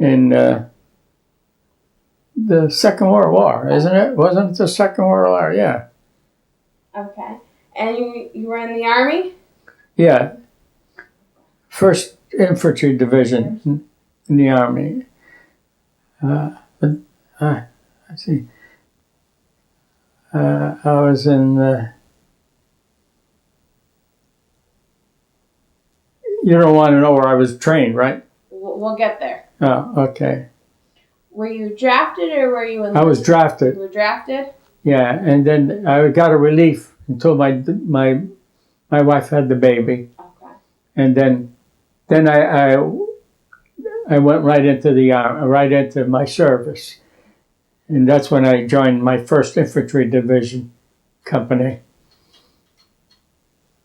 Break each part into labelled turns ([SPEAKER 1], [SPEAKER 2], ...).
[SPEAKER 1] in the Second World War, isn't it? Wasn't it the Second World War? Yeah.
[SPEAKER 2] Okay. And you were in the Army?
[SPEAKER 1] Yeah. 1st Infantry Division in the Army. Let's see. I was in. You don't want to know where I was trained, right?
[SPEAKER 2] We'll get there.
[SPEAKER 1] Oh, okay.
[SPEAKER 2] Were you drafted or were you enlisted?
[SPEAKER 1] I was drafted.
[SPEAKER 2] You were drafted?
[SPEAKER 1] Yeah, and then I got a relief until my wife had the baby.
[SPEAKER 2] Okay.
[SPEAKER 1] And then I went right into right into my service, and that's when I joined my 1st Infantry Division company.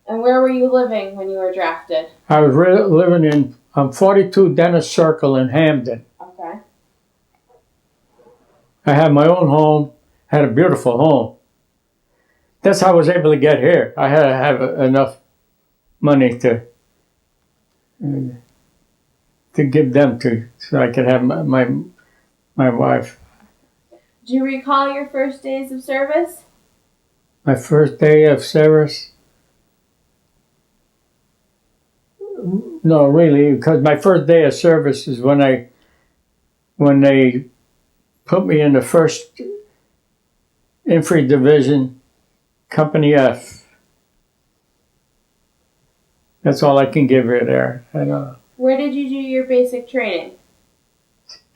[SPEAKER 2] And where were you living when you were drafted?
[SPEAKER 1] I was living in 42 Dennis Circle in Hamden.
[SPEAKER 2] Okay.
[SPEAKER 1] I had my own home, had a beautiful home. That's how I was able to get here. I had to have enough money to give them to, so I could have my wife.
[SPEAKER 2] Do you recall your first days of service?
[SPEAKER 1] My first day of service? No, really, because my first day of service is when they put me in the 1st Infantry Division, Company F. That's all I can give you there. I don't know.
[SPEAKER 2] Where did you do your basic training?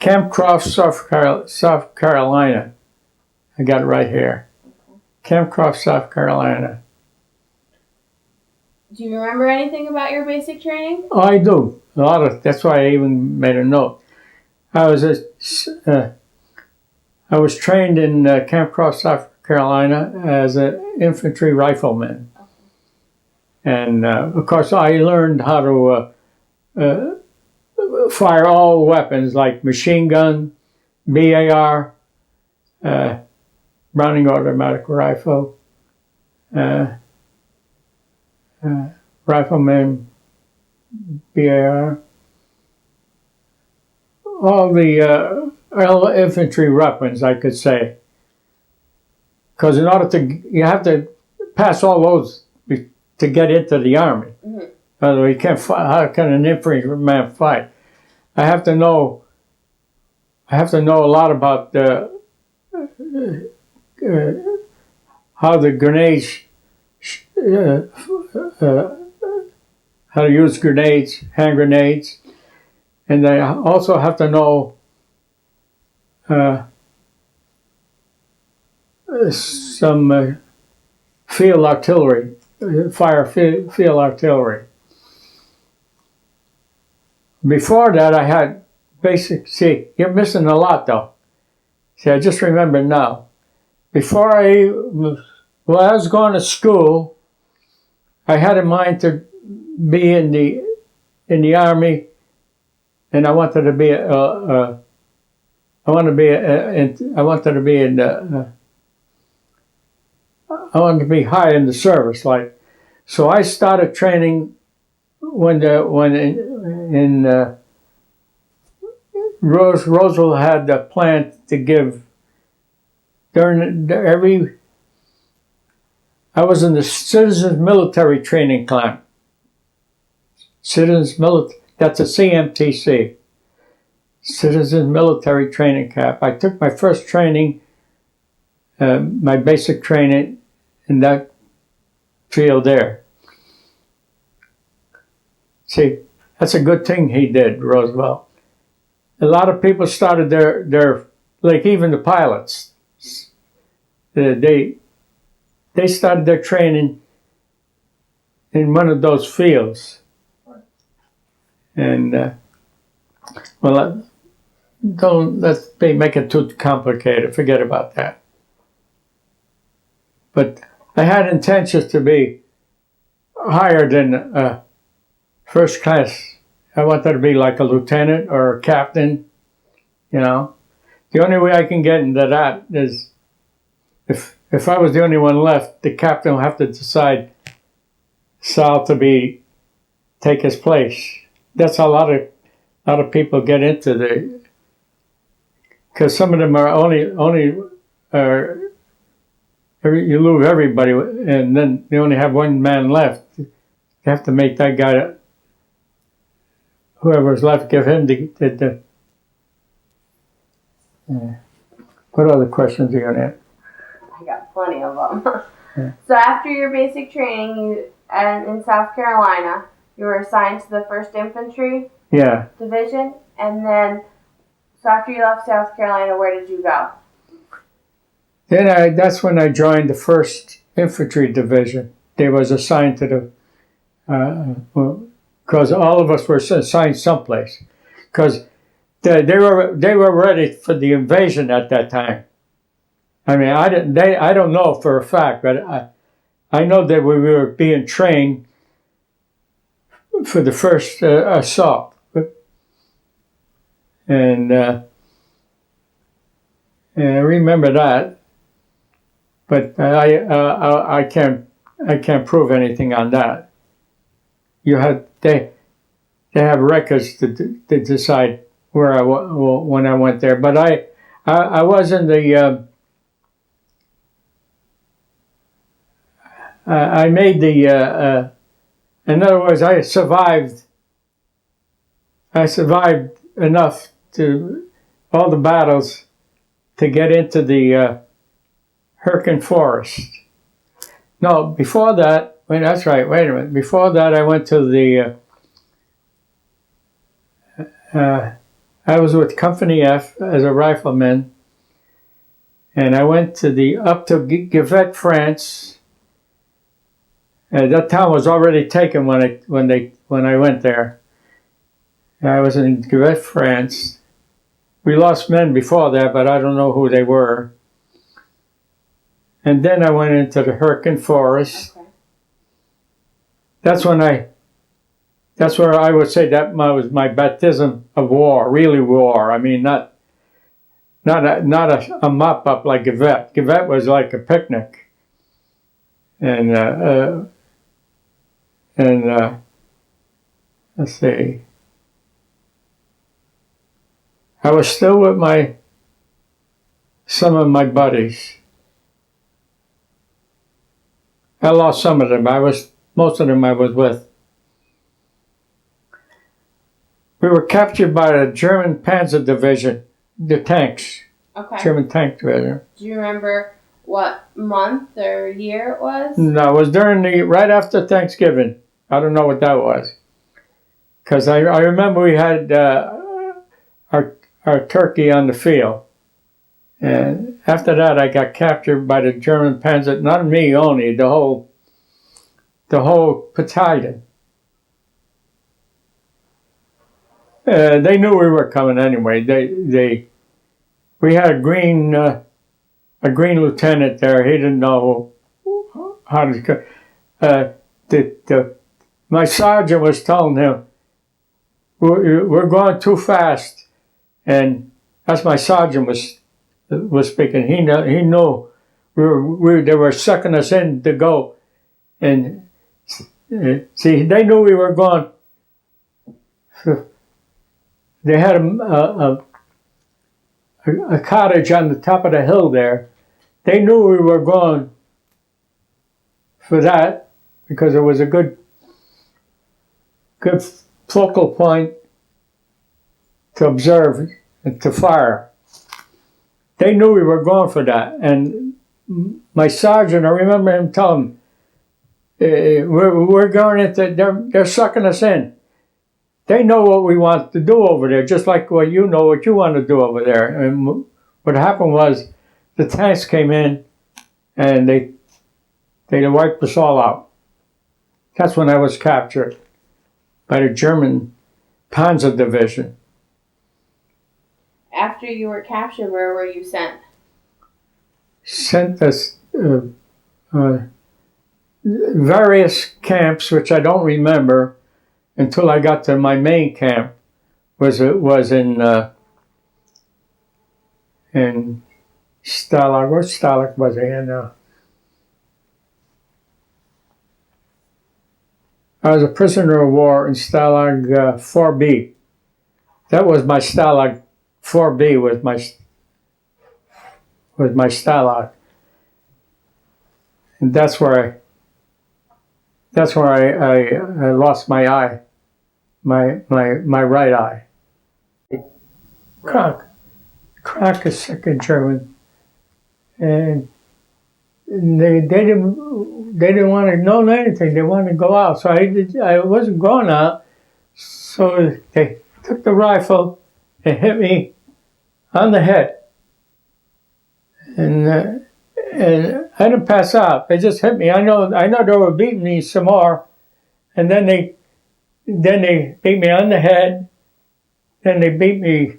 [SPEAKER 1] Camp Croft, South Carolina. I got it right here. Camp Croft, South Carolina.
[SPEAKER 2] Do you remember anything about your basic training?
[SPEAKER 1] Oh, I do. A lot of. That's why I even made a note. I was trained in Camp Croft, South Carolina, as an infantry rifleman,
[SPEAKER 2] Okay.
[SPEAKER 1] and of course I learned how to fire all weapons like machine gun, BAR, Browning automatic rifle. Rifleman, BAR, all the infantry weapons, I could say. Because in order you have to pass all those to get into the Army.
[SPEAKER 2] Mm-hmm.
[SPEAKER 1] Otherwise, you can't fight. How can an infantryman fight? I have to know a lot about how the grenades. How to use grenades, hand grenades, and I also have to know some field artillery, field artillery. Before that, I had basic. See, you're missing a lot, though. See, I just remember now. Before I was going to school, I had in mind to be in the Army, and I wanted to be I wanted to be high in the service, like. So I started training when Roosevelt had the plan to give I was in the Citizens Military Training Camp. That's a CMTC. Citizens Military Training Camp. I took my first training, my basic training in that field there. See, that's a good thing he did, Roosevelt. A lot of people started their like even the pilots, they started their training in one of those fields. And, let's make it too complicated. Forget about that. But I had intentions to be higher than first class. I wanted to be like a lieutenant or a captain, you know. The only way I can get into that is if I was the only one left, the captain will have to decide Sal take his place. That's how a lot of people get into because some of them are only you lose everybody, and then they only have one man left. You have to make that guy, whoever's left, give him the what other questions are you gonna ask?
[SPEAKER 2] I got plenty of them. Yeah. So after your basic training, in South Carolina, you were assigned to the 1st Infantry Division, and then, so after you left South Carolina, where did you go?
[SPEAKER 1] Then that's when I joined the 1st Infantry Division. They was assigned to the, because all of us were assigned someplace, because they were ready for the invasion at that time. I mean, I don't know for a fact, but I know that we were being trained for the first assault, and I remember that, but I can't prove anything on that. They have records to decide where when I went there, but I was in the. I made the. In other words, I survived enough to all the battles to get into the Hyrcan Forest. No, before that, that's right. Wait a minute. Before that, I went to the. I was with Company F as a rifleman, and I went up to Givet, France. That town was already taken when I went there. I was in Givet, France. We lost men before that, but I don't know who they were. And then I went into the Hyrcan Forest. Okay. That's where I would say that was my baptism of war, really war. I mean, not a mop up like Givet. Givet was like a picnic, and let's see. I was still with some of my buddies. I lost some of them. Most of them I was with. We were captured by the German Panzer Division, the tanks. Okay. German tank division.
[SPEAKER 2] Do you remember what month or year it was?
[SPEAKER 1] No, it was right after Thanksgiving. I don't know what that was. Because I remember we had our turkey on the field. And after that, I got captured by the German Panzer, not me only, the whole battalion. They knew we were coming anyway. We had a green lieutenant there. He didn't know how to. My sergeant was telling him, "We're going too fast," and as my sergeant was speaking, he knew they were sucking us in to go, and see, they knew we were going. They had a cottage on the top of the hill there. They knew we were going for that because it was a good focal point to observe and to fire. They knew we were going for that. And my sergeant, I remember him telling me, we're going into, they're sucking us in. They know what we want to do over there, just like what you know what you want to do over there. And what happened was the tanks came in and they wiped us all out. That's when I was captured by the German Panzer Division.
[SPEAKER 2] After you were captured, where were you sent?
[SPEAKER 1] Sent us various camps, which I don't remember until I got to my main camp. Was in Stalag. Where Stalag was I in? I was a prisoner of war in Stalag 4B. That was my Stalag 4B. Was with my Stalag. And that's where I lost my eye, my right eye. Kronk is second German, and they didn't want to know anything. They wanted to go out, so I wasn't going out. So they took the rifle and hit me on the head, and I didn't pass out. They just hit me. I know they were beating me some more, and then they beat me on the head. Then they beat me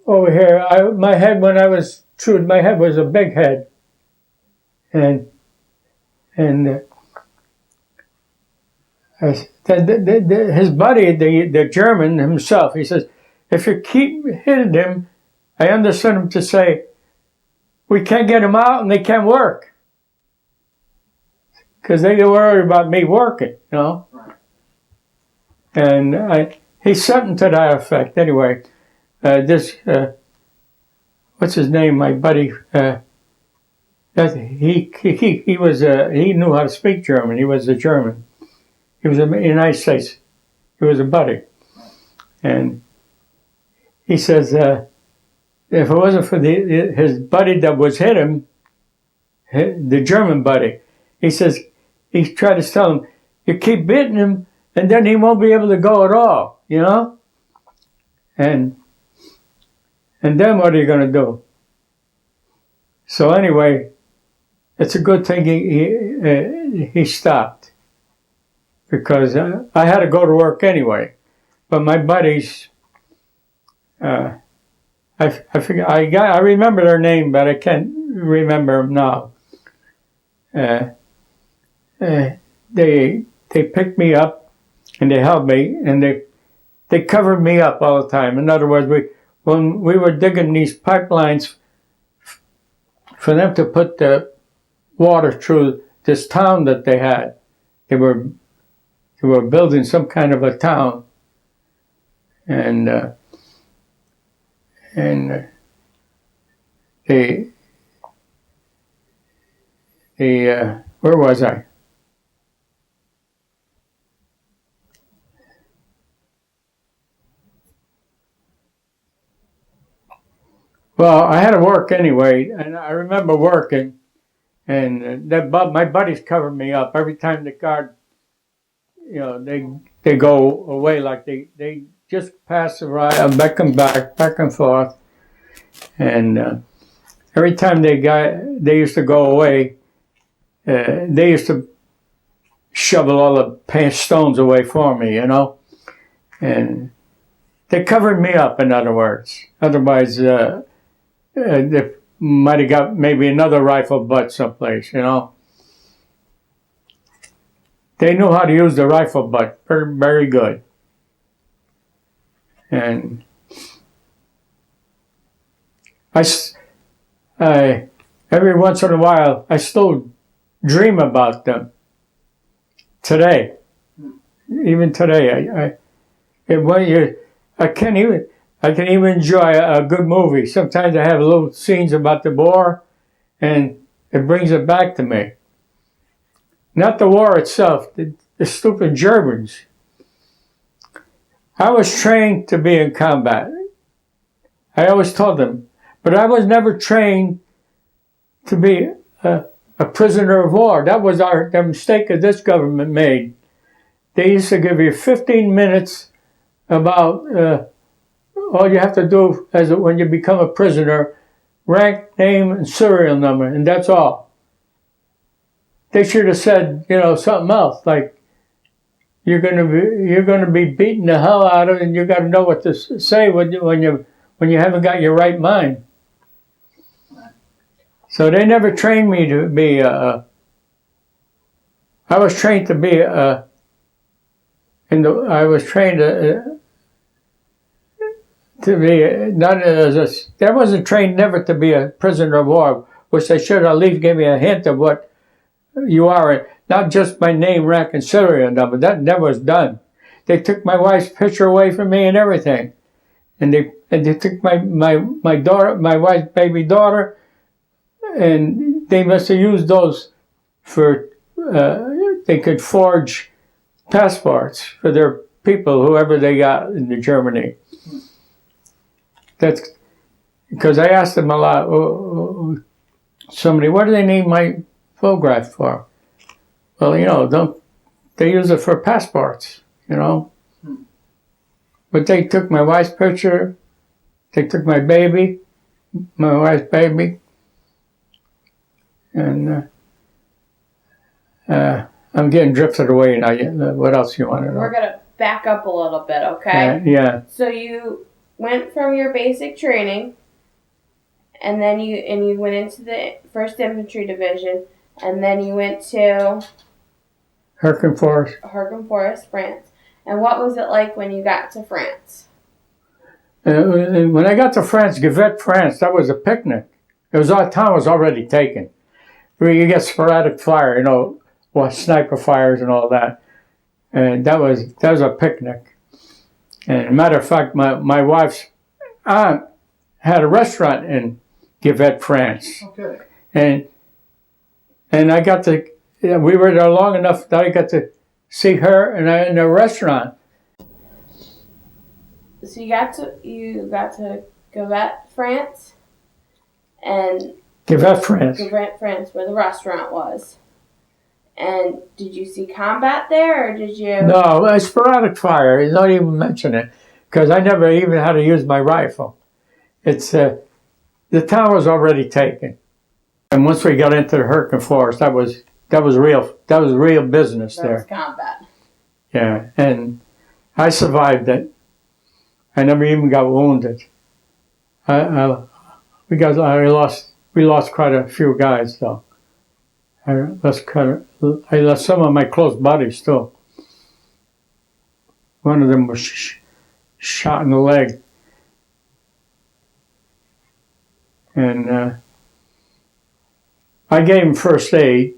[SPEAKER 1] over here. My head, when I was chewed, my head was a big head, and his buddy, the German himself, he says, if you keep hitting him, I understood him to say, we can't get him out and they can't work. Because they were worried about me working, you know. Right. And he's something to that effect. Anyway, what's his name, my buddy, he knew how to speak German. He was a German. He was in the United States. He was a buddy. And he says, if it wasn't for his buddy that was hit him, the German buddy, he says, he tried to tell him, you keep beating him, and then he won't be able to go at all, you know? And then what are you going to do? So anyway, it's a good thing he stopped. Because I had to go to work anyway. But my buddies, I remember their name, but I can't remember them now. They picked me up and they held me and they covered me up all the time. In other words, when we were digging these pipelines for them to put the water through this town that they had, they were building some kind of a town, and where was I? Well, I had to work anyway, and I remember working, and my buddies covered me up every time the guard, you know, they go away, like they just pass the ride, back and forth, and every time they used to go away, they used to shovel all the stones away for me, you know, and they covered me up. In other words, otherwise they might have got maybe another rifle butt someplace, you know. They knew how to use the rifle butt very, very good. And I every once in a while, I still dream about them. Today. Even today. I can even enjoy a good movie. Sometimes I have little scenes about the war, and it brings it back to me. Not the war itself, the stupid Germans. I was trained to be in combat. I always told them, but I was never trained to be a prisoner of war. That was the mistake that this government made. They used to give you 15 minutes about all you have to do when you become a prisoner, rank, name, and serial number, and that's all. They should have said, you know, something else, like you're going to be beating the hell out of it, and you got to know what to say when you haven't got your right mind. So they never trained me to be. I was trained to be. I was trained to be not as a. I wasn't trained never to be a prisoner of war, which they should at least give me a hint of what you are. Not just my name, rank, and serial number. That never was done. They took my wife's picture away from me and everything, and they took my daughter, my wife's baby daughter, and they must have used those for, they could forge passports for their people, whoever they got in Germany. That's because I asked them a lot, somebody, what do they need my photograph for? Well, you know, they use it for passports, you know. But they took my wife's picture, they took my baby, my wife's baby, and I'm getting drifted away now. What else you want to know?
[SPEAKER 2] We're going to back up a little bit, okay?
[SPEAKER 1] Yeah.
[SPEAKER 2] So you went from your basic training, and then you went into the 1st Infantry Division, and then you went to
[SPEAKER 1] Herkenforest,
[SPEAKER 2] France. And what was it like when you got to France?
[SPEAKER 1] When I got to France, Givet, France, that was a picnic. Our town was already taken. You get sporadic fire, you know, sniper fires and all that. And that was a picnic. And matter of fact, my wife's aunt had a restaurant in Givet, France.
[SPEAKER 3] Okay.
[SPEAKER 1] And I got to, we were there long enough that I got to see her in a restaurant.
[SPEAKER 2] So you got to Givet, France, and
[SPEAKER 1] Givet, France.
[SPEAKER 2] Givet, France, where the restaurant was. And did you see combat there, or did you?
[SPEAKER 1] No, sporadic fire. Don't even mention it, because I never even had to use my rifle. It's the town was already taken, and once we got into the Herkenforest, that was real business there.
[SPEAKER 2] That was combat.
[SPEAKER 1] Yeah, and I survived it. I never even got wounded. We lost quite a few guys though. I lost some of my close buddies too. One of them was shot in the leg, and I gave him first aid,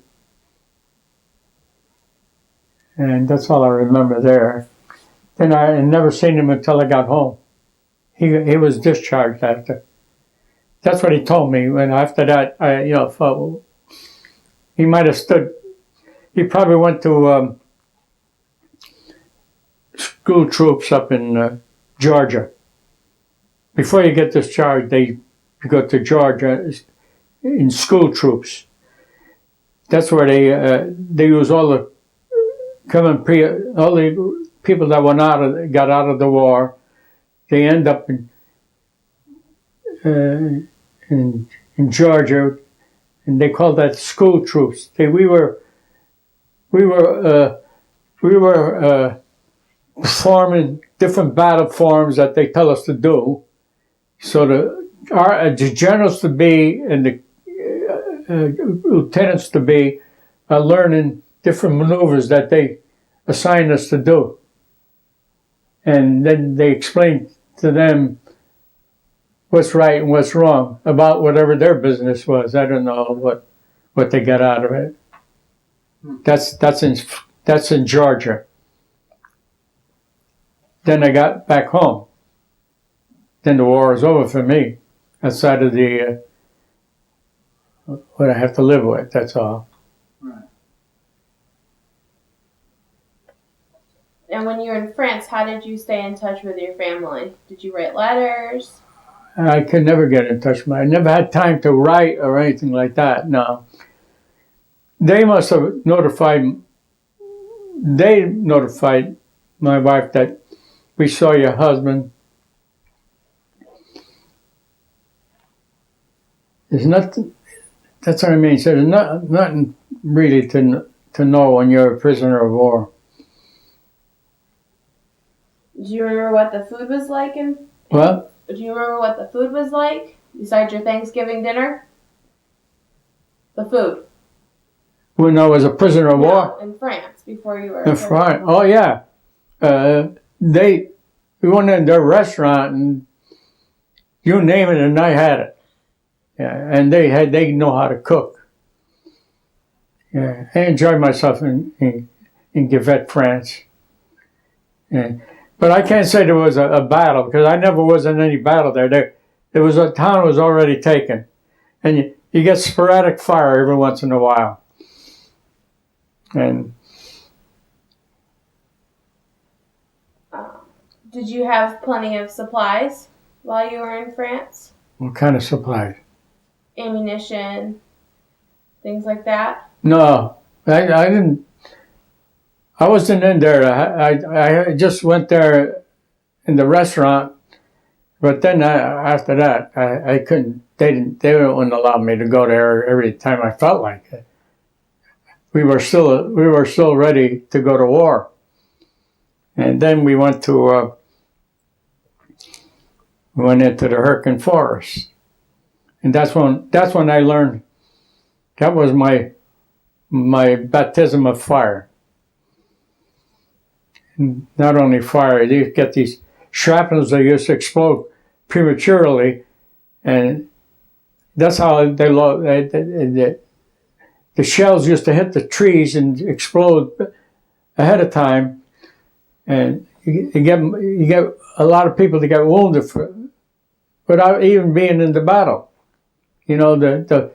[SPEAKER 1] and that's all I remember there. Then I never seen him until I got home. He was discharged after. That's what he told me. And after that, I thought he might have stood. He probably went to school troops up in Georgia. Before you get discharged, you go to Georgia in school troops. That's where they use all the people that got out of the war. They end up in Georgia, and they call that school troops. We were performing different battle forms that they tell us to do. So the generals to be and the lieutenants to be are learning different maneuvers that they assign us to do. And then they explain to them what's right and what's wrong about whatever their business was. I don't know what they got out of it. That's in Georgia. Then I got back home. Then the war was over for me. Outside of what I have to live with, that's all.
[SPEAKER 3] Right.
[SPEAKER 2] And when you were in France, how did you stay in touch with your family? Did you write letters?
[SPEAKER 1] I could never get in touch with I never had time to write or anything like that, no. They must have notified my wife that we saw your husband. There's nothing, that's what I mean. So there's nothing really to know when you're a prisoner of war.
[SPEAKER 2] Do you remember what the food was like?
[SPEAKER 1] What?
[SPEAKER 2] Do you remember what the food was like besides your Thanksgiving dinner? The food.
[SPEAKER 1] When I was a prisoner of war?
[SPEAKER 2] In France, before you were
[SPEAKER 1] in France. Oh, yeah. We went in their restaurant and you name it and I had it. Yeah, and they know how to cook. Yeah, I enjoyed myself in Givet, France. Yeah. But I can't say there was a battle because I never was in any battle there. The town was already taken, and you get sporadic fire every once in a while. And
[SPEAKER 2] did you have plenty of supplies while you were in France?
[SPEAKER 1] what kind of supplies?
[SPEAKER 2] Ammunition, things like that?
[SPEAKER 1] No, I didn't. I wasn't in there. I just went there in the restaurant, but then after that, I couldn't. They wouldn't allow me to go there every time I felt like it. We were still ready to go to war, and then we went into the Hurricane Forest, and that's when I learned. That was my baptism of fire. And not only fire, you get these shrapnels that used to explode prematurely, and that's how the shells used to hit the trees and explode ahead of time, and you get a lot of people that get wounded without even being in the battle. You know, the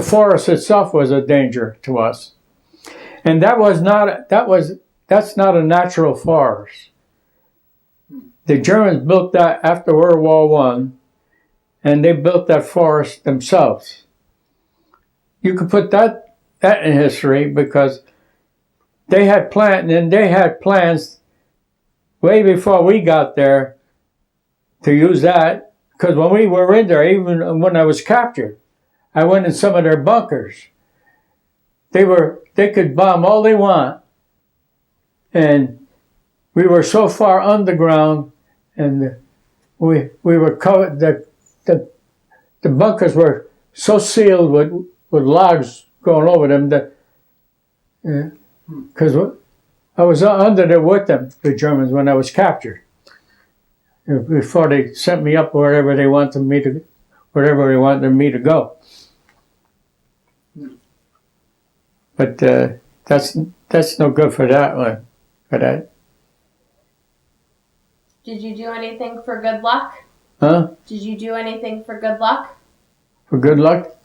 [SPEAKER 1] forest itself was a danger to us, and that's not a natural forest. The Germans built that after World War I, and they built that forest themselves. You could put that in history because they had plans way before we got there to use that. Because when we were in there, even when I was captured, I went in some of their bunkers. They could bomb all they want, and we were so far underground, and we were covered. The bunkers were so sealed with logs going over them that because I was under there with them, the Germans, when I was captured. Before they sent me up wherever they wanted me to go. But that's no good for that one. For that.
[SPEAKER 2] Did you do anything for good luck?
[SPEAKER 1] Huh?
[SPEAKER 2] Did you do anything for good luck?
[SPEAKER 1] For good luck?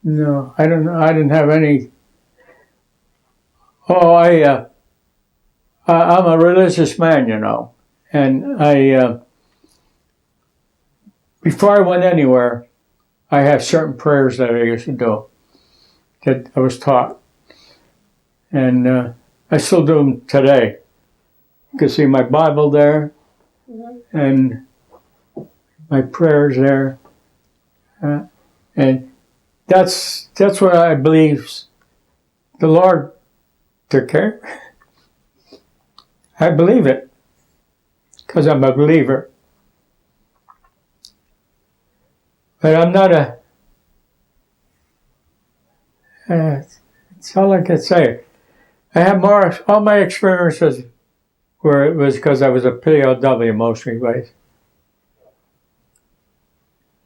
[SPEAKER 1] No, I don't know. I didn't have any. Oh, I'm a religious man, you know, and before I went anywhere, I have certain prayers that I used to do that I was taught, and I still do them today. You can see my Bible there, and my prayers there, and that's what I believe the Lord took care. I believe it because I'm a believer. But I'm not that's all I can say. I have all my experiences where it was because I was a POW mostly, right?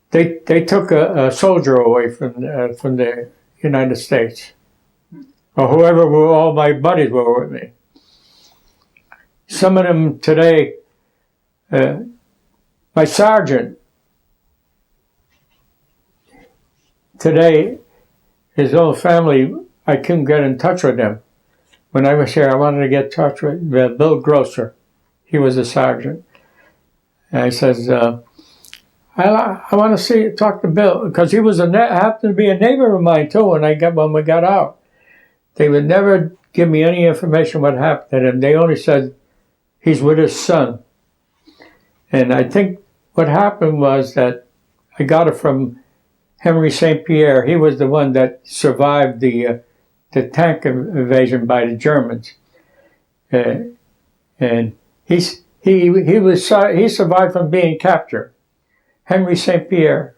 [SPEAKER 1] They took a soldier away from the United States. Or whoever all my buddies were with me. Some of them today, my sergeant, today, his own family, I couldn't get in touch with them. When I was here, I wanted to get in touch with Bill Grosser. He was a sergeant. And I says, I want to talk to Bill, because he was happened to be a neighbor of mine too when we got out. They would never give me any information what happened to him. They only said he's with his son. And I think what happened was that I got it from Henry St. Pierre. He was the one that survived the tank invasion by the Germans. And he survived from being captured. Henry St. Pierre.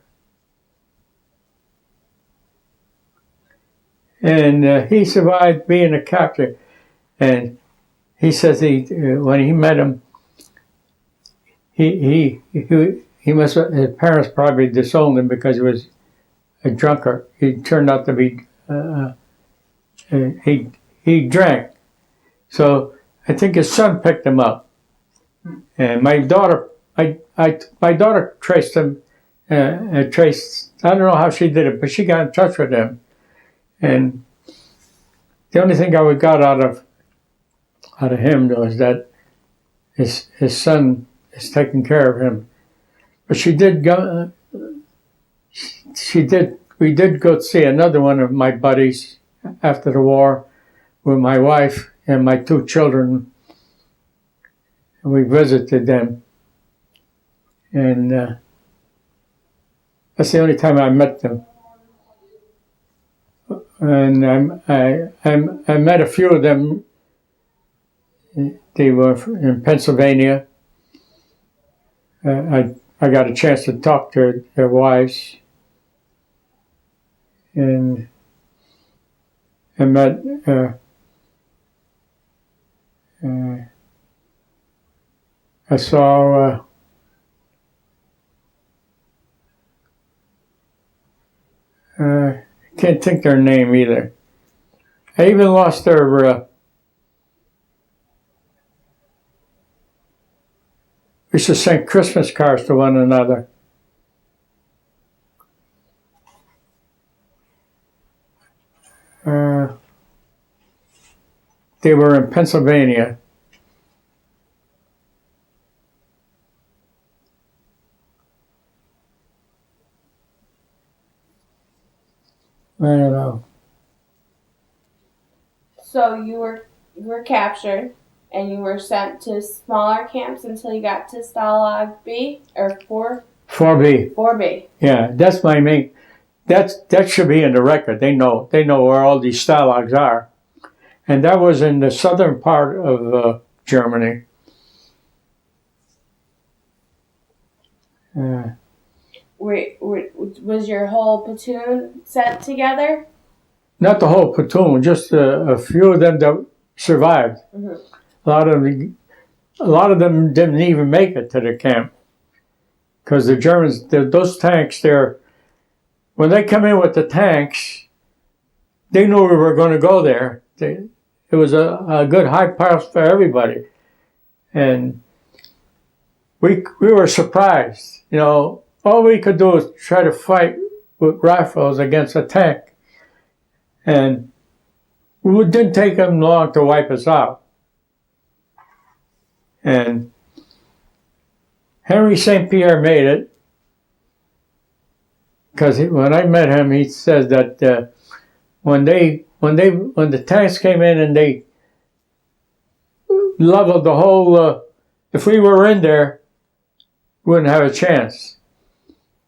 [SPEAKER 1] And he survived being a captive. And he says when he met him, he must have, his parents probably disowned him because he was a drunkard. He turned out to be he drank. So I think his son picked him up. And my daughter traced him. Trace, I don't know how she did it, but she got in touch with him. And the only thing I got out of him was that his son is taking care of him. But she did go. We did go see another one of my buddies after the war with my wife and my 2 children. And we visited them. And that's the only time I met them. And I met a few of them. They were in Pennsylvania. I got a chance to talk to their wives. And I met I saw can't think their name either. I even lost their we used to send Christmas cards to one another. They were in Pennsylvania. I don't know.
[SPEAKER 2] So you were captured and you were sent to smaller camps until you got to Stalag B or
[SPEAKER 1] 4B.
[SPEAKER 2] 4B.
[SPEAKER 1] Yeah, that's my main. That should be in the record. They know where all these stalags are, and that was in the southern part of Germany.
[SPEAKER 2] Was your whole platoon sent together?
[SPEAKER 1] Not the whole platoon, just a few of them that survived. Mm-hmm. A lot of them didn't even make it to the camp because the Germans, those tanks there, when they come in with the tanks, they knew we were going to go there. It was a good high pass for everybody, and we were surprised. You know, all we could do was try to fight with rifles against a tank, and it didn't take them long to wipe us out. And Henry St. Pierre made it, because when I met him, he says that when the tanks came in and they leveled the whole, if we were in there, we wouldn't have a chance.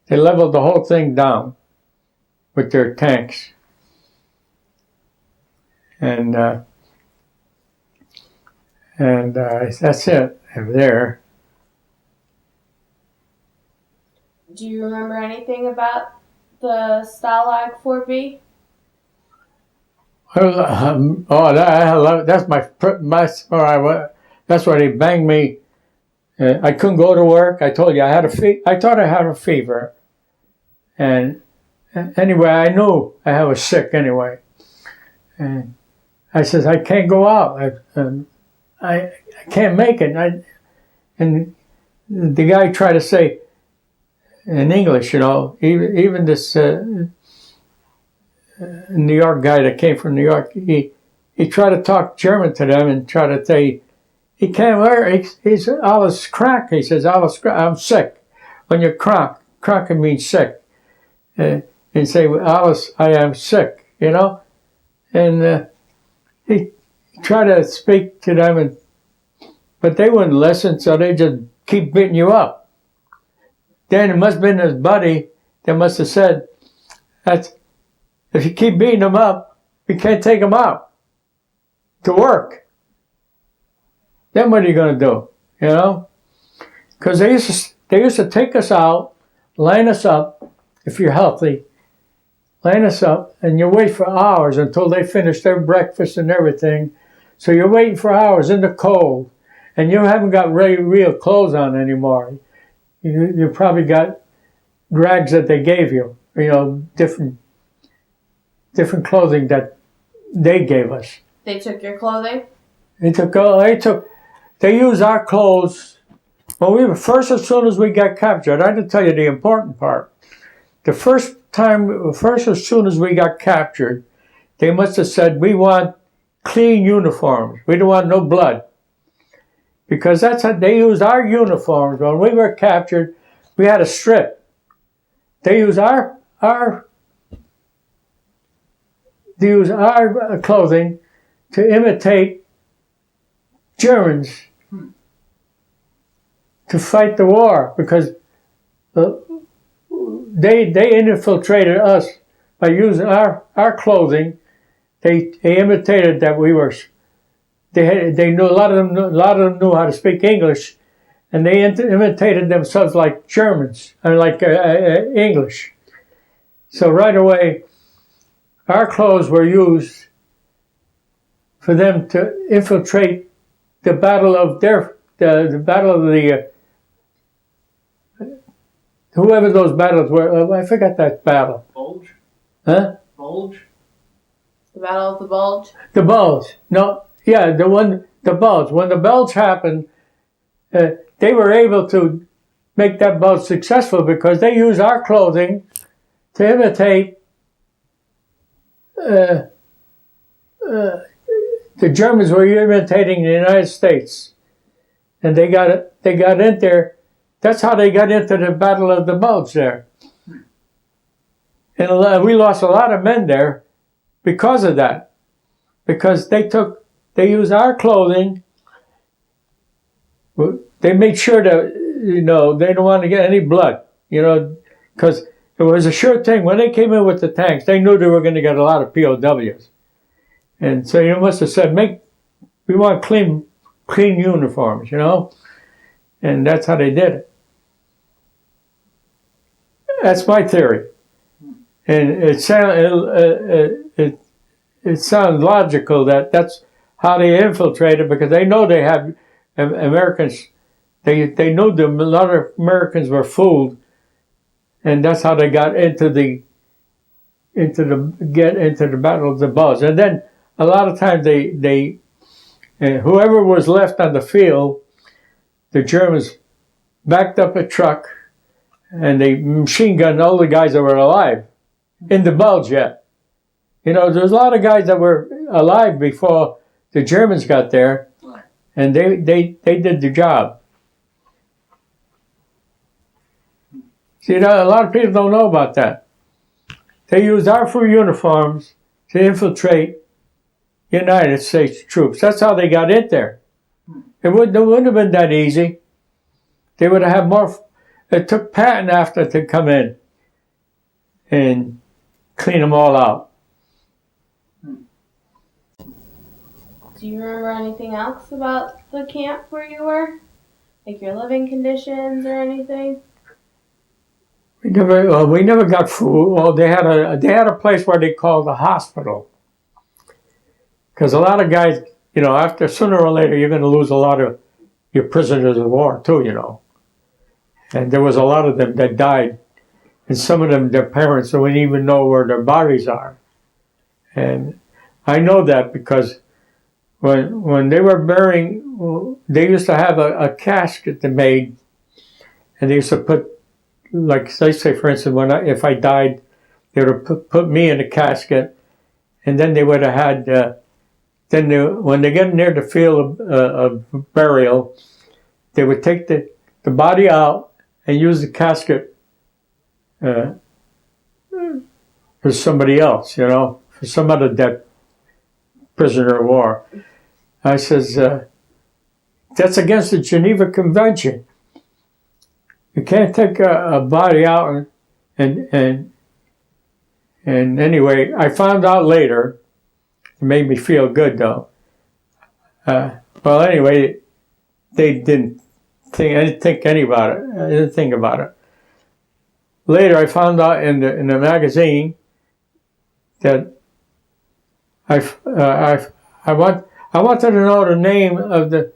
[SPEAKER 1] They leveled the whole thing down with their tanks. And that's it there.
[SPEAKER 2] Do you remember anything about the Stalag 4B?
[SPEAKER 1] That's that's why they banged me. I couldn't go to work. I told you I thought I had a fever, and anyway, I knew I was sick anyway. And I says I can't go out. I can't make it. And the guy tried to say in English, you know, even this New York guy that came from New York, he tried to talk German to them and try to say, he can't wear, he's alles krank. He says, alles krank, I'm sick. When you're krank means sick. And say, alles, I am sick, you know? And he tried to speak to them, but they wouldn't listen, so they just keep beating you up. Then it must have been his buddy that must have said, if you keep beating them up, we can't take them out to work. Then what are you going to do? You know? Because they used to take us out, line us up, if you're healthy, line us up, and you wait for hours until they finish their breakfast and everything. So you're waiting for hours in the cold, and you haven't got real clothes on anymore. You probably got rags that they gave you, you know, different clothing that they gave us.
[SPEAKER 2] They took your clothing?
[SPEAKER 1] They used our clothes Well, we were first as soon as we got captured. I didn't tell you the important part. The first as soon as we got captured, they must have said, we want clean uniforms. We don't want no blood. Because that's how they used our uniforms. When we were captured, we had a strip. They used our clothing to imitate Germans to fight the war, because they infiltrated us by using our clothing. They imitated that we were. They knew a lot of them knew how to speak English, and they imitated themselves like Germans and like English. So right away, our clothes were used for them to infiltrate the battle of the battle of the whoever those battles were. I forgot that battle.
[SPEAKER 3] Bulge?
[SPEAKER 1] Huh?
[SPEAKER 3] Bulge?
[SPEAKER 2] The Battle of the Bulge?
[SPEAKER 1] The Bulge. No, yeah, the Bulge. When the Bulge happened, they were able to make that Bulge successful because they used our clothing to imitate the Germans were imitating the United States. And they got in there. That's how they got into the Battle of the Bulge there. And we lost a lot of men there because of that. Because they used our clothing. They made sure that, they don't want to get any blood, because it was a sure thing. When they came in with the tanks, they knew they were going to get a lot of POWs. And so you must have said, we want clean uniforms, And that's how they did it. That's my theory. And it sounds logical that that's how they infiltrated, because they know they have Americans. They know a lot of Americans were fooled, and that's how they got into the Battle of the Bulge. And then a lot of times they whoever was left on the field, the Germans backed up a truck and they machine gunned all the guys that were alive in the Bulge yet. There's a lot of guys that were alive before the Germans got there, and they did the job. See, a lot of people don't know about that. They used our full uniforms to infiltrate United States troops. That's how they got in there. It wouldn't have been that easy. They would have had more. It took Patton after to come in and clean them all out.
[SPEAKER 2] Do you remember anything else about the camp where you were? Like your living conditions or anything?
[SPEAKER 1] We never got food. Well, they had a place where they called the hospital. Because a lot of guys, after sooner or later, you're going to lose a lot of your prisoners of war too, And there was a lot of them that died. And some of them, their parents don't even know where their bodies are. And I know that because when they were burying, they used to have a casket they made. And they used to put, like they say, for instance, if I died, they would have put me in a casket. And then they would have had, when they get near the field of burial, they would take the body out and use the casket for somebody else, for some other dead prisoner of war. I says, that's against the Geneva Convention. You can't take a body out and anyway, I found out later. It made me feel good though. Well, anyway, they didn't think. I didn't think about it. I didn't think about it. Later, I found out in the magazine that I wanted to know the name of the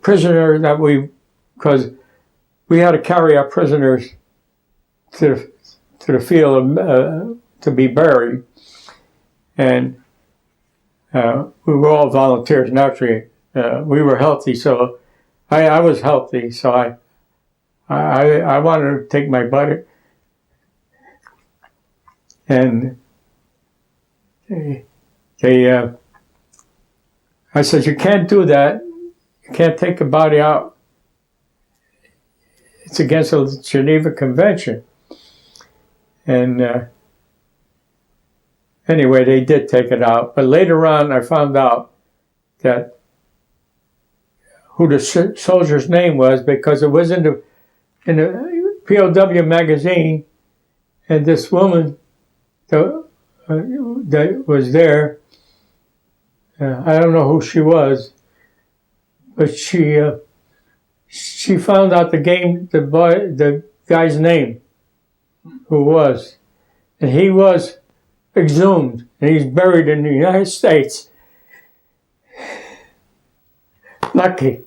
[SPEAKER 1] prisoner that because we had to carry our prisoners to the field to be buried, and we were all volunteers. Naturally, we were healthy, so I was healthy, so I wanted to take my buddy, and I said, you can't do that. You can't take a body out. It's against the Geneva Convention. And anyway, they did take it out. But later on, I found out that who the soldier's name was, because it was in the POW magazine, and this woman that was there, I don't know who she was, but she found out the guy's name, who was, and he was exhumed, and he's buried in the United States. Lucky.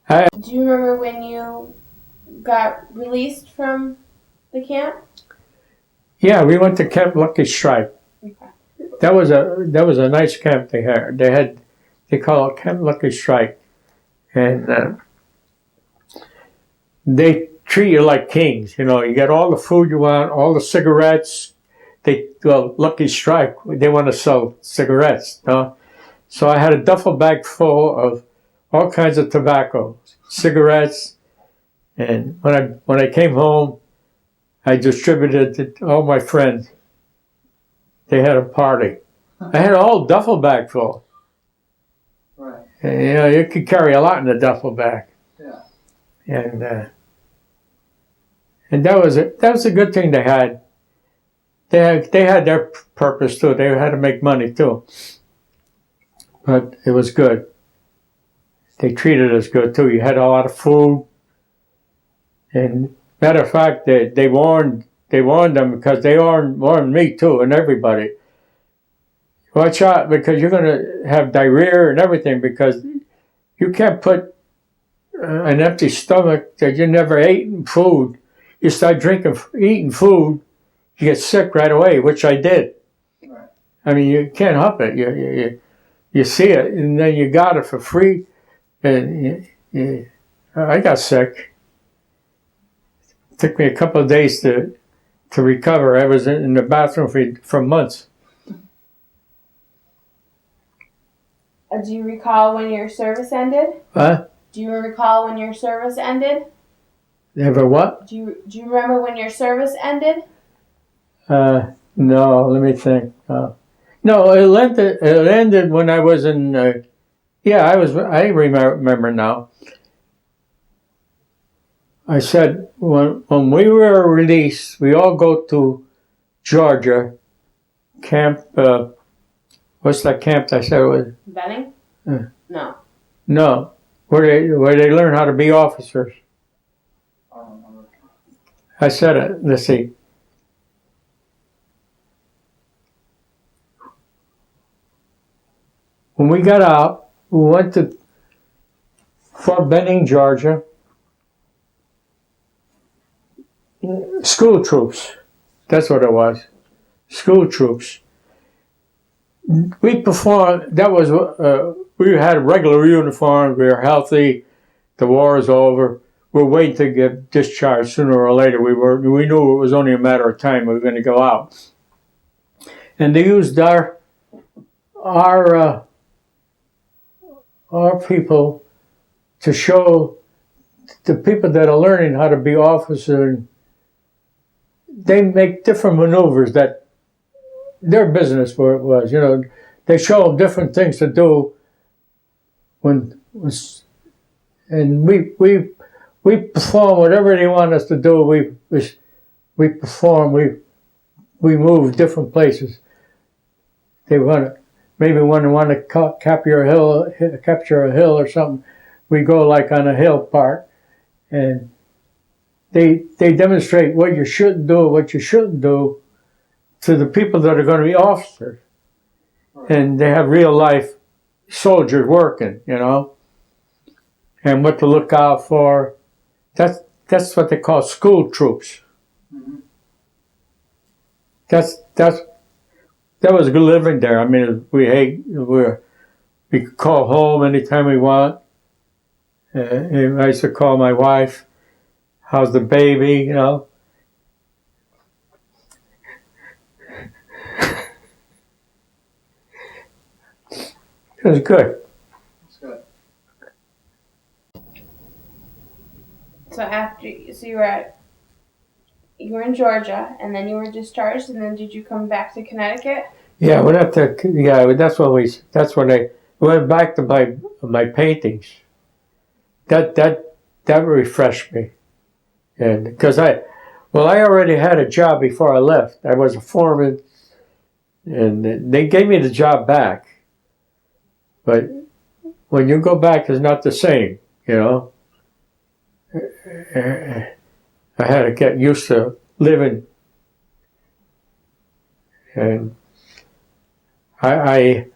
[SPEAKER 2] Do you remember when you got released from the camp?
[SPEAKER 1] Yeah, we went to Camp Lucky Strike.
[SPEAKER 2] Okay.
[SPEAKER 1] That was a nice camp they had. They call it Camp Lucky Strike, and they treat you like kings. You know, you get all the food you want, all the cigarettes. Lucky Strike, they want to sell cigarettes. So I had a duffel bag full of all kinds of tobacco, cigarettes, and when I came home, I distributed it to all my friends. They had a party. I had a whole duffel bag full.
[SPEAKER 3] Right.
[SPEAKER 1] And, you know, you could carry a lot in a duffel bag.
[SPEAKER 3] Yeah.
[SPEAKER 1] And that was a good thing they had. They had their purpose too. They had to make money too. But it was good. They treated us good too. You had a lot of food. And matter of fact, they warned them, because they warned me too and everybody. Watch out, because you're going to have diarrhea and everything, because you can't put an empty stomach that you never ate food. You start eating food, you get sick right away, which I did.
[SPEAKER 3] Right.
[SPEAKER 1] I mean, you can't help it. You see it, and then you got it for free. And I got sick. It took me a couple of days to recover. I was in the bathroom for months.
[SPEAKER 2] Do you recall when your service ended?
[SPEAKER 1] Huh?
[SPEAKER 2] Do you recall when your service ended?
[SPEAKER 1] Ever what?
[SPEAKER 2] Do you remember when your service ended?
[SPEAKER 1] No, let me think. No, it ended when I was in. I remember now. I said when we were released, we all go to Georgia, camp. What's that camp I said it was?
[SPEAKER 2] Benning? No.
[SPEAKER 1] No, where they learn how to be officers.
[SPEAKER 3] I don't remember.
[SPEAKER 1] I said it. Let's see. When we got out, we went to Fort Benning, Georgia. School troops. That's what it was. School troops. We performed. That was. We had regular uniforms. We were healthy. The war is over. We're waiting to get discharged sooner or later. We knew it was only a matter of time we were going to go out. And they used our people to show the people that are learning how to be officers. They make different maneuvers that their business where it was. You know, they show them different things to do and we perform whatever they want us to do. We perform. We move different places. They want to capture a hill or something. We go like on a hill part, and they demonstrate what you shouldn't do, what you shouldn't do, to the people that are going to be officers, and they have real life soldiers working, you know, and what to look out for. That's what they call school troops.
[SPEAKER 3] Mm-hmm.
[SPEAKER 1] That was good living there. I mean, we could call home anytime we want. I used to call my wife, how's the baby, you know. It was good.
[SPEAKER 3] That's good.
[SPEAKER 2] So you were in Georgia, and then you were discharged, and then did you come back to Connecticut?
[SPEAKER 1] Yeah, that's when I went back to my paintings. That refreshed me. And because I already had a job before I left. I was a foreman, and they gave me the job back. But when you go back, it's not the same, you know. I had to get used to living, and I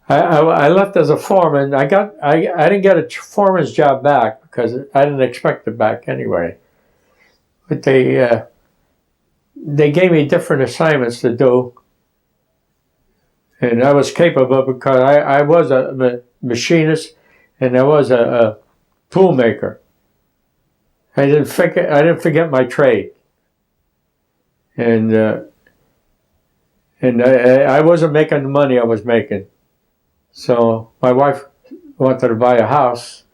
[SPEAKER 1] left as a foreman. I didn't get a foreman's job back because I didn't expect it back anyway. But they gave me different assignments to do, and I was capable because I was a machinist and I was a tool maker. I didn't forget my trade, and I wasn't making the money I was making. So my wife wanted to buy a house,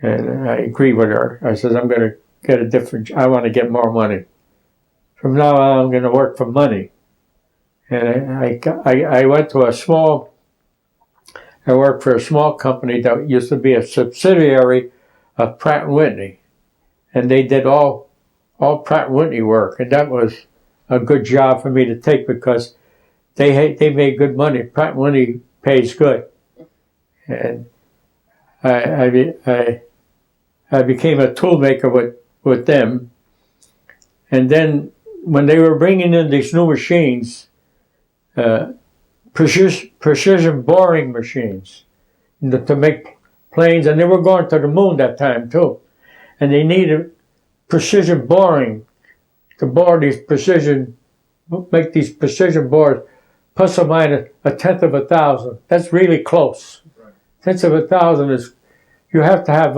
[SPEAKER 1] and I agreed with her. I said, I'm going to get a different, I want to get more money. From now on, I'm going to work for money. And I went to I worked for a small company that used to be a subsidiary of Pratt & Whitney. And they did all Pratt & Whitney work. And that was a good job for me to take because they made good money. Pratt & Whitney pays good. And I became a tool maker with them. And then when they were bringing in these new machines, precision boring machines, to make planes, and they were going to the moon that time too. And they needed precision boring to make these precision bores, plus or minus a tenth of 1,000. That's really close.
[SPEAKER 3] Right.
[SPEAKER 1] Tenth of 1,000 is, you have to have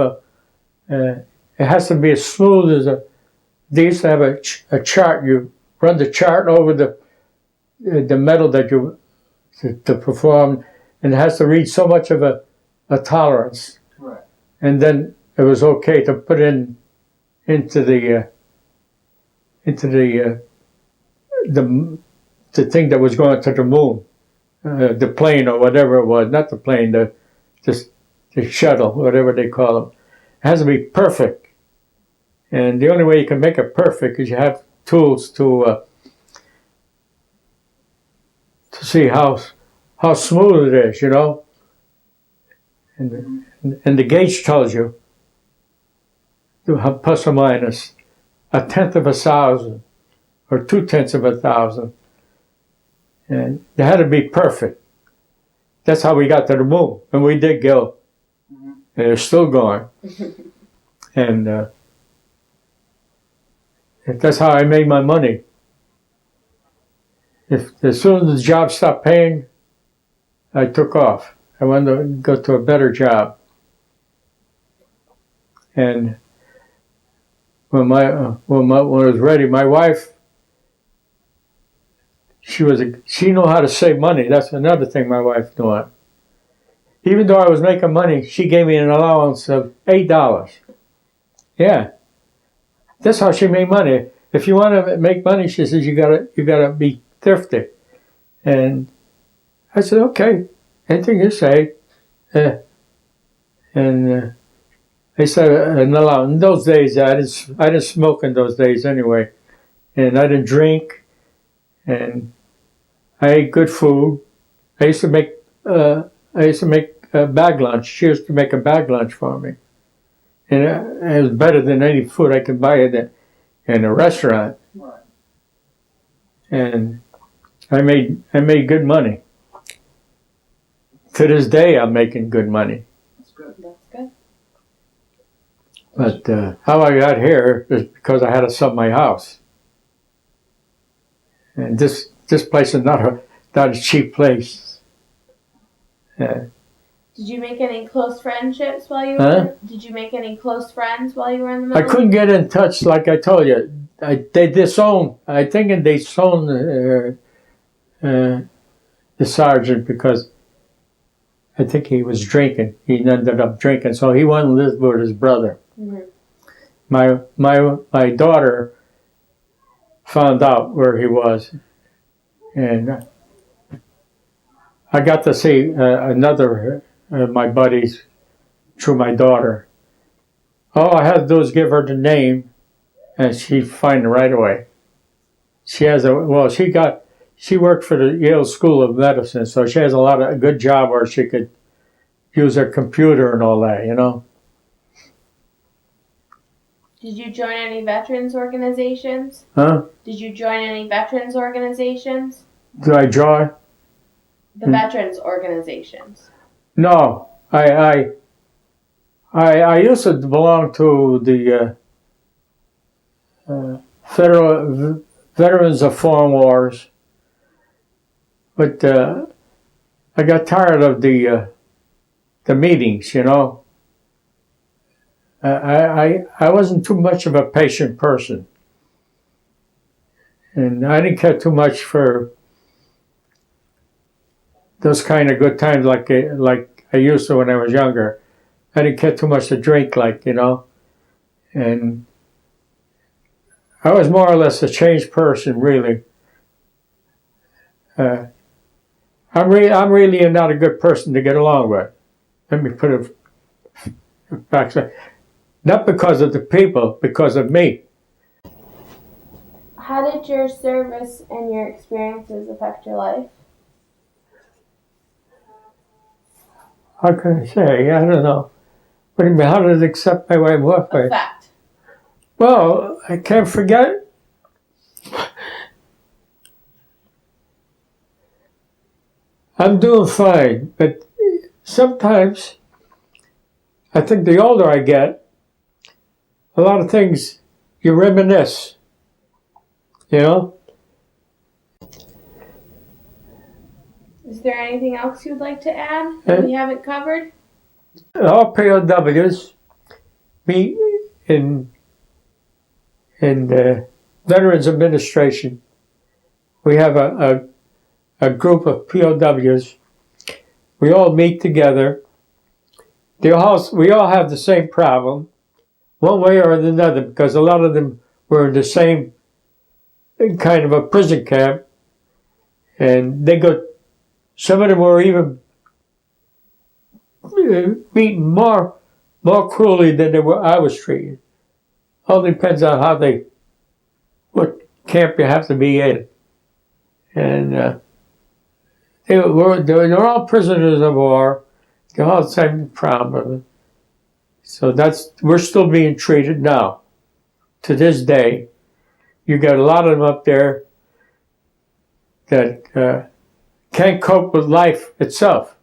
[SPEAKER 1] it has to be as smooth as they used to have a chart. You run the chart over the metal that you to perform, and it has to read so much of a tolerance.
[SPEAKER 3] Right.
[SPEAKER 1] And then it was okay to put into the thing that was going to the moon, the plane or whatever it was, not the plane, the shuttle, whatever they call them. It has to be perfect, and the only way you can make it perfect is you have tools to see how smooth it is, you know. And the gauge tells you, plus or minus a tenth of 1,000 or 2/10 of 1,000, and they had to be perfect. That's how we got to the moon, and we did go, and it's still going. And that's how I made my money. As soon as the job stopped paying, I took off. I wanted to go to a better job. And when I was ready, my wife, she knew how to save money. That's another thing my wife knew. Even though I was making money, she gave me an allowance of $8. Yeah, that's how she made money. If you want to make money, she says, you gotta be thrifty. And I said, okay, anything you say. And they said an allowance. In those days, I didn't smoke in those days anyway, and I didn't drink, and I ate good food. I used to make bag lunch. She used to make a bag lunch for me, and it was better than any food I could buy in a restaurant.
[SPEAKER 3] Right.
[SPEAKER 1] And I made good money. To this day, I'm making good money.
[SPEAKER 3] That's good.
[SPEAKER 2] That's good.
[SPEAKER 1] But how I got here is because I had to sell my house. And this place is not a cheap place.
[SPEAKER 2] Did you make any close friendships while you were? Did you make any close friends while you were in the military?
[SPEAKER 1] I couldn't get in touch, like I told you. They disowned. I think they disowned the sergeant because I think he was drinking. He ended up drinking, so he went and lived with his brother.
[SPEAKER 2] Mm-hmm.
[SPEAKER 1] My daughter found out where he was, and I got to see another my buddies through my daughter. All I had to do is give her the name, and she'd find it right away. She worked for the Yale School of Medicine, so she has a good job where she could use her computer and all that, you know.
[SPEAKER 2] Did you join any veterans organizations?
[SPEAKER 1] Huh?
[SPEAKER 2] Did you join any veterans organizations?
[SPEAKER 1] Did I join?
[SPEAKER 2] The veterans organizations.
[SPEAKER 1] No, I used to belong to the Federal Veterans of Foreign Wars, but I got tired of the meetings, you know. I wasn't too much of a patient person, and I didn't care too much for those kind of good times like I used to when I was younger. I didn't care too much to drink, like, you know, and I was more or less a changed person, really. I'm really not a good person to get along with. Let me put it back. Not because of the people, because of me.
[SPEAKER 2] How did your service and your experiences affect your life?
[SPEAKER 1] How can I say? I don't know. What do you mean? How did it accept my way? What way?
[SPEAKER 2] Effect.
[SPEAKER 1] Well, I can't forget. I'm doing fine, but sometimes I think the older I get, a lot of things you reminisce, you know?
[SPEAKER 2] Is there anything else you'd like to add that we haven't covered?
[SPEAKER 1] All POWs meet in the Veterans Administration. We have a group of POWs. We all meet together. We all have the same problem, one way or another, because a lot of them were in the same kind of a prison camp, and some of them were even beaten more cruelly than I was treated. All depends on what camp you have to be in. And they're all prisoners of war. They all have the same problem. So we're still being treated now. To this day, you got a lot of them up there that can't cope with life itself.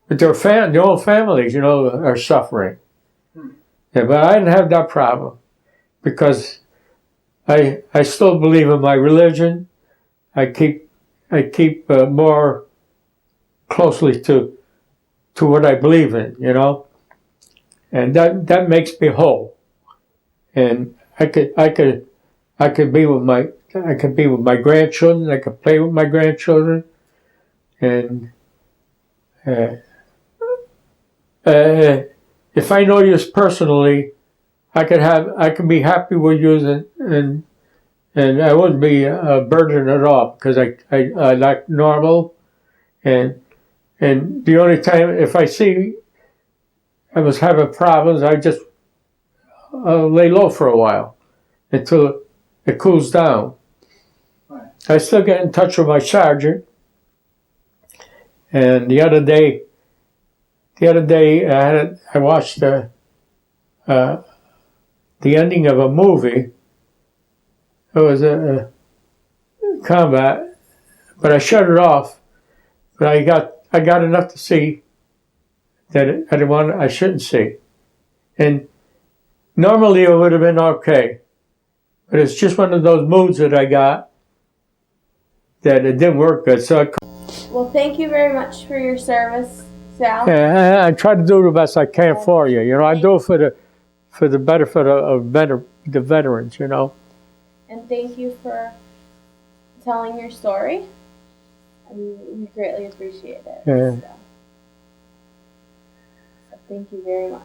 [SPEAKER 1] But their own families, you know, are suffering. Yeah, but I didn't have that problem because I still believe in my religion. I keep more closely to what I believe in, you know, and that makes me whole. And I could be with my grandchildren. I could play with my grandchildren, and if I know you personally, I could be happy with you, and I wouldn't be a burden at all because I like normal, and the only time if I see I was having problems, I just lay low for a while until it cools down.
[SPEAKER 3] Right.
[SPEAKER 1] I still get in touch with my sergeant, and the other day I watched the ending of a movie. It was a combat, but I shut it off. But I got enough to see that I shouldn't see, and normally it would have been okay, but it's just one of those moods that I got that it didn't work good. So
[SPEAKER 2] well, thank you very much for your service, Sal?
[SPEAKER 1] Yeah, I try to do the best I can for you. You know, I do it for the benefit of the veterans. You know.
[SPEAKER 2] And thank you for telling your story. We greatly appreciate it.
[SPEAKER 1] Yeah.
[SPEAKER 2] So thank you very much.